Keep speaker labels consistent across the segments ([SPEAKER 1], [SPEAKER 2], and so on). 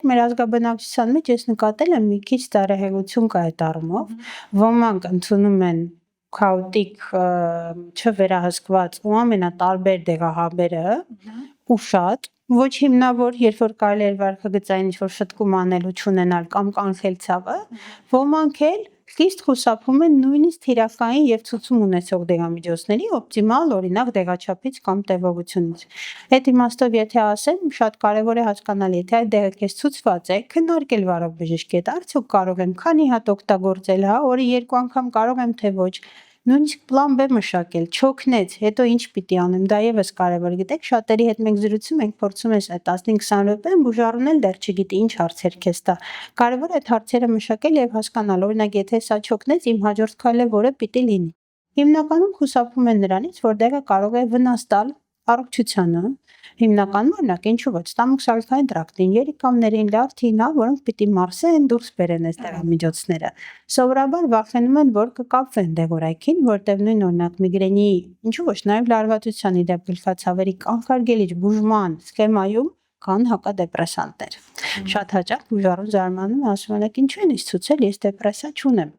[SPEAKER 1] մեր ազգաբնակչության մեջ ես նկատել եմ մի քիչ տարեհեղություն կա այդ առումով, ոմանք ընդունում են քաոտիկ, չվերահսկված ու ամենատարբեր դեղահաբերը ու շատ, ոչ հիմնավոր, երբ որ կարելի էր վարքագծային ինչ-որ շտկում անել ու չունենալ կամ կանխել ցավը, ոմանք էլ խիստ խուսափում են նույնիսկ թիրախային և ցուցում ունեցող դեղամիջոցների, օպտիմալ, օրինակ դեղաչափից կամ տևողությունից։ Այդ իմաստով եթե ասեմ, շատ կարևոր է հասկանալ, եթե այդ դեղը քեզ ցուցված է, քննարկել վարող բժշկի հետ, արդյոք կարող եմ քանի հատ օգտագործել, օրը 2 անգամ կարող եմ թե ոչ, նույնիսկ պլան B մշակել, չօգնեց, հետո ինչ պիտի անեմ, դա ևս կարևոր, գիտեք, շատերի հետ մենք զրուցում ենք, փորձում ես այդ 15-20 րոպեն բուժառն էլ դեռ չգիտի ինչ հարցեր քեզ տա։ Կարևոր է այդ հարցերը մշակել եւ հասկանալ, օրինակ, եթե սա չօգնեց, իմ հաջորդ քայլը որը պիտի լինի։ Հիմնականում խուսափում են նրանից, որ դեղը կարող է վնաս տալ առողջությանը, հիմնականում օրինակ ինչու ոչ, ստամոքսալքային տրակտին, երիկամներին, լյարդին, որոնք պիտի մարսեն, դուրս բերեն այս դեղամիջոցները։ Սովորաբար վախենում են, որ կկապվեն դեղորայքին, որտեղ նույն օրինակ միգրենի, ինչու ոչ, նաև լարվածության իդեպ գլխացավերի կանխարգելիչ բուժման սխեմայում կան հակադեպրեսանտներ։ Շատ հաճախ բուժառուն զարմանում է, ասում է, ինչու են ինձ ցուցել, ես դեպրեսիա չունեմ։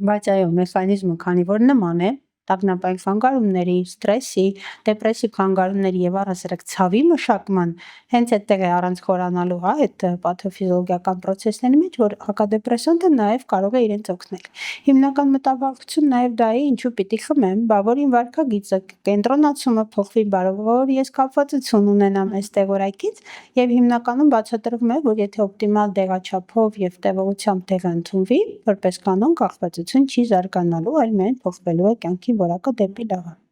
[SPEAKER 1] Բայց այո, մեխանիզմը քանի որ նման է, տագնապային խանգարումների, ստրեսի, դեպրեսիվ խանգարումների եւ առհասարակ ցավի մշակման, հենց այդտեղ է առանց խորանալու, այդ պաթոֆիզիոլոգիական process-ների մեջ, որ հակադեպրեսանտը նաեւ կարող է իրենց օգնել։ Հիմնական մտավախություն նաեւ դա է, ինչու պիտի խմեմ, բա որ իմ վարքագիծը, կենտրոնացումը փոխվի, որ ես կապվածություն ունենամ այս դեղորայքից եւ հիմնականում բացատրվում է, որ եթե օպտիմալ դեղաչափով եւ տևողությամբ դեղը ընդունվի, որպես կանոն կախվածություն չի զարգանալու, այլ միայն փոխվելու է կյանքի որակը դեպի լավը։